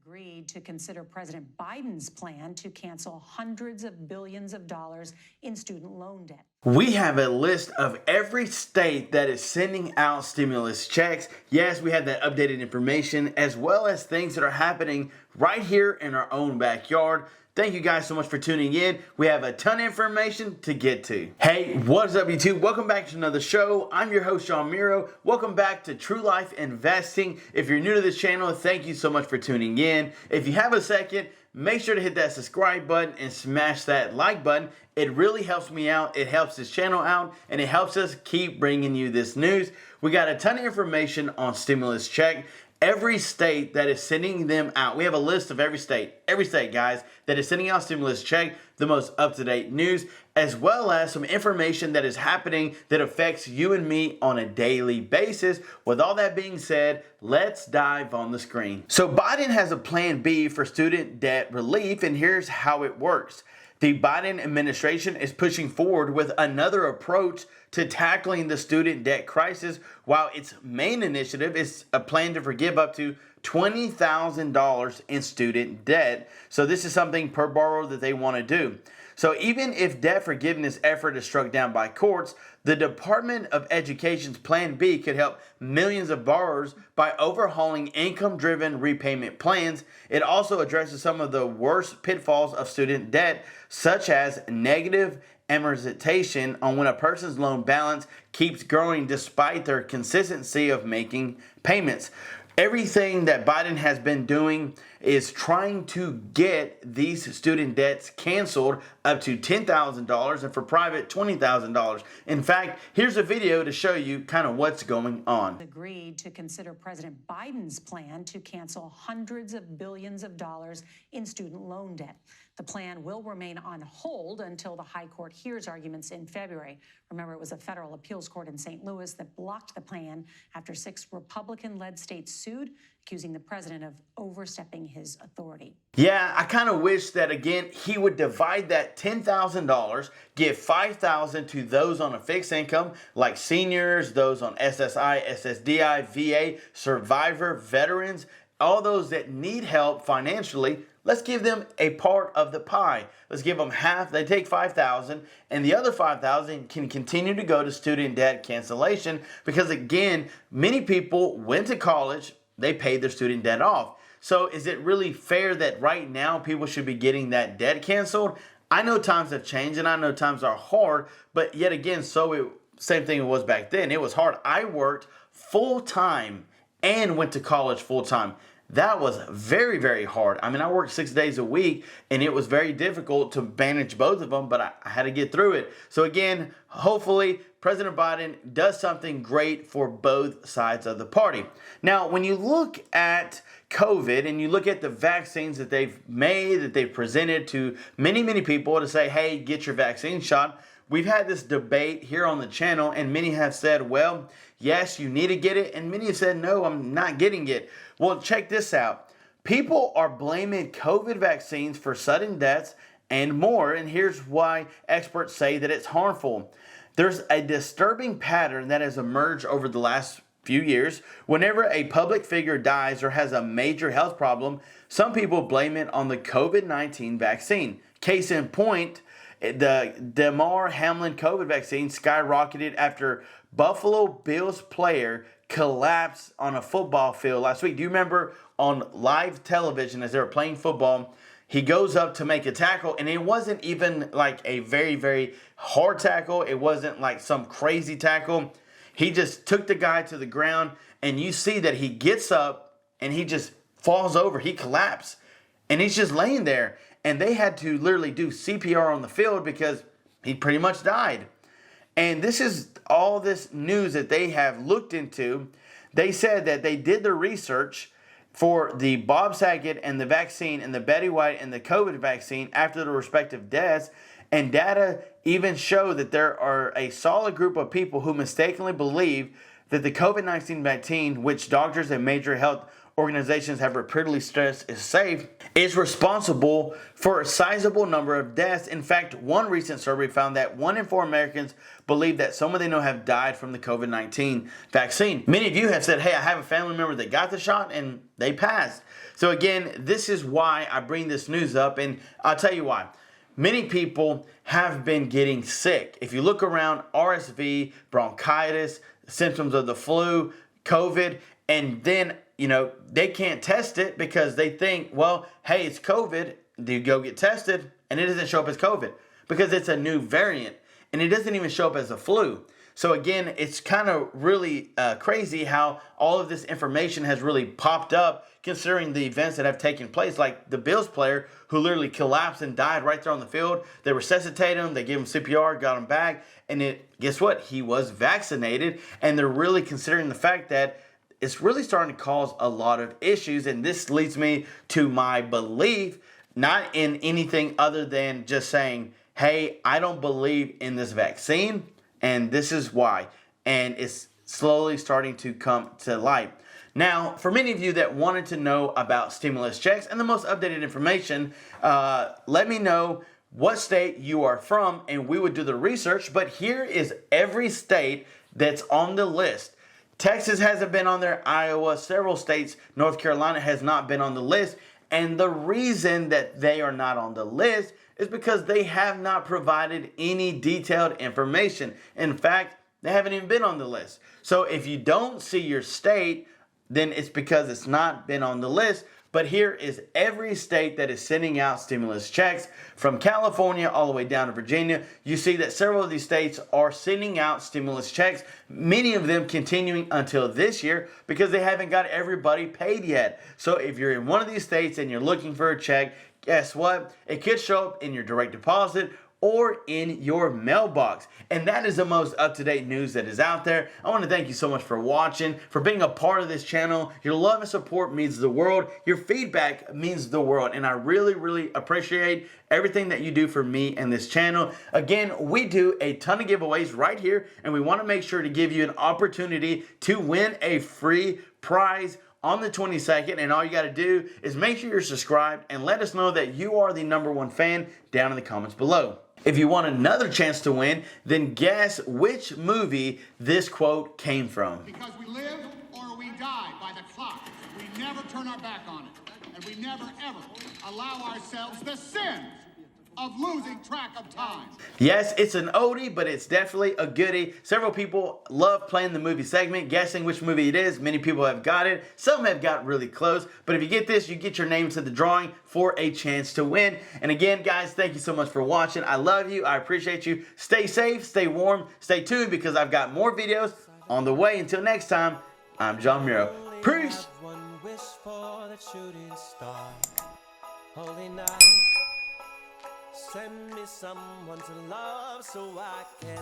agreed to consider President Biden's plan to cancel hundreds of billions of dollars in student loan debt. We have a list of every state that is sending out stimulus checks. Yes, we have that updated information as well as things that are happening right here in our own backyard. Thank you guys so much for tuning in. We have a ton of information to get to. Hey, what's up YouTube? Welcome back to another show. I'm your host, Sean Miro. Welcome back to True Life Investing. If you're new to this channel, thank you so much for tuning in. If you have a second, make sure to hit that subscribe button and smash that like button. It really helps me out. It helps this channel out and it helps us keep bringing you this news. We got a ton of information on stimulus check. Every state that is sending them out. We have a list of every state guys, that is sending out stimulus check, the most up-to-date news, as well as some information that is happening that affects you and me on a daily basis. With all that being said, let's dive on the screen. So Biden has a plan B for student debt relief, and here's how it works. The Biden administration is pushing forward with another approach to tackling the student debt crisis, while its main initiative is a plan to forgive up to $20,000 in student debt. So this is something per borrower that they want to do. So even if debt forgiveness effort is struck down by courts, the Department of Education's Plan B could help millions of borrowers by overhauling income-driven repayment plans. It also addresses some of the worst pitfalls of student debt, such as negative amortization on when a person's loan balance keeps growing despite their consistency of making payments. Everything that Biden has been doing is trying to get these student debts canceled up to $10,000 and for private $20,000. In fact, here's a video to show you kind of what's going on. Agreed to consider President Biden's plan to cancel hundreds of billions of dollars in student loan debt. The plan will remain on hold until the High Court hears arguments in February. Remember, it was a federal appeals court in St. Louis that blocked the plan after 6 Republican-led states sued, accusing the president of overstepping his authority. Yeah, I kind of wish that, again, he would divide that $10,000, give $5,000 to those on a fixed income, like seniors, those on SSI, SSDI, VA, survivor, veterans, all those that need help financially. Let's give them a part of the pie. Let's give them half. They take $5,000, and the other $5,000 can continue to go to student debt cancellation because, again, many people went to college, they paid their student debt off. So is it really fair that right now people should be getting that debt canceled? I know times have changed, and I know times are hard, but yet again, same thing it was back then. It was hard. I worked full-time and went to college full-time. That was very, very hard. I mean, I worked 6 days a week, and it was very difficult to manage both of them, but I had to get through it. So again, hopefully, President Biden does something great for both sides of the party. Now, when you look at COVID and you look at the vaccines that they've made, that they've presented to many, many people to say, hey, get your vaccine shot. We've had this debate here on the channel, and many have said, well, yes, you need to get it, and many have said, no, I'm not getting it. Well, check this out. People are blaming COVID vaccines for sudden deaths and more, and here's why experts say that it's harmful. There's a disturbing pattern that has emerged over the last few years. Whenever a public figure dies or has a major health problem, some people blame it on the COVID-19 vaccine. Case in point, the Damar Hamlin COVID vaccine skyrocketed after Buffalo Bills player collapsed on a football field last week. Do you remember on live television as they were playing football, he goes up to make a tackle, and it wasn't even like a very, very hard tackle. It wasn't like some crazy tackle. He just took the guy to the ground, and you see that he gets up and he just falls over. He collapsed, and he's just laying there. And they had to literally do CPR on the field because he pretty much died. And this is all this news that they have looked into. They said that they did the research for the Bob Saget and the vaccine and the Betty White and the COVID vaccine after the respective deaths. And data even show that there are a solid group of people who mistakenly believe that the COVID-19 vaccine, which doctors and major health organizations have repeatedly stressed is safe, is responsible for a sizable number of deaths. In fact, one recent survey found that 1 in 4 Americans believe that someone they know have died from the COVID-19 vaccine. Many of you have said, hey, I have a family member that got the shot and they passed. So again, this is why I bring this news up, and I'll tell you why. Many people have been getting sick. If you look around, RSV, bronchitis, symptoms of the flu, COVID, and then, they can't test it because they think, well, hey, it's COVID. Do you go get tested? And it doesn't show up as COVID because it's a new variant, and it doesn't even show up as a flu. So again, it's kind of really crazy how all of this information has really popped up considering the events that have taken place, like the Bills player who literally collapsed and died right there on the field. They resuscitated him, they gave him CPR, got him back, and guess what? He was vaccinated, and they're really considering the fact that it's really starting to cause a lot of issues, and this leads me to my belief, not in anything other than just saying, hey, I don't believe in this vaccine, and this is why. And it's slowly starting to come to light. Now, for many of you that wanted to know about stimulus checks and the most updated information, let me know what state you are from, and we would do the research. But here is every state that's on the list. Texas hasn't been on there, Iowa, several states, North Carolina has not been on the list. And the reason that they are not on the list is because they have not provided any detailed information. In fact, they haven't even been on the list. So if you don't see your state, then it's because it's not been on the list. But here is every state that is sending out stimulus checks, from California all the way down to Virginia. You see that several of these states are sending out stimulus checks, many of them continuing until this year because they haven't got everybody paid yet. So if you're in one of these states and you're looking for a check, guess what? It could show up in your direct deposit or in your mailbox. And that is the most up-to-date news that is out there. I want to thank you so much for watching, for being a part of this channel. Your love and support means the world. Your feedback means the world. And I really, really appreciate everything that you do for me and this channel. Again, we do a ton of giveaways right here, and we want to make sure to give you an opportunity to win a free prize on the 22nd, and all you got to do is make sure you're subscribed and let us know that you are the #1 fan down in the comments below. If you want another chance to win, then guess which movie this quote came from. Because we live or we die by the clock. We never turn our back on it, and we never ever allow ourselves the sin of losing track of time. Yes, it's an oldie, but it's definitely a goodie. Several people love playing the movie segment, guessing which movie it is. Many people have got it. Some have got really close. But if you get this, you get your name to the drawing for a chance to win. And again, guys, thank you so much for watching. I love you. I appreciate you. Stay safe, stay warm, stay tuned because I've got more videos on the way. Until next time, I'm John Muro. Peace. Send me someone to love so I can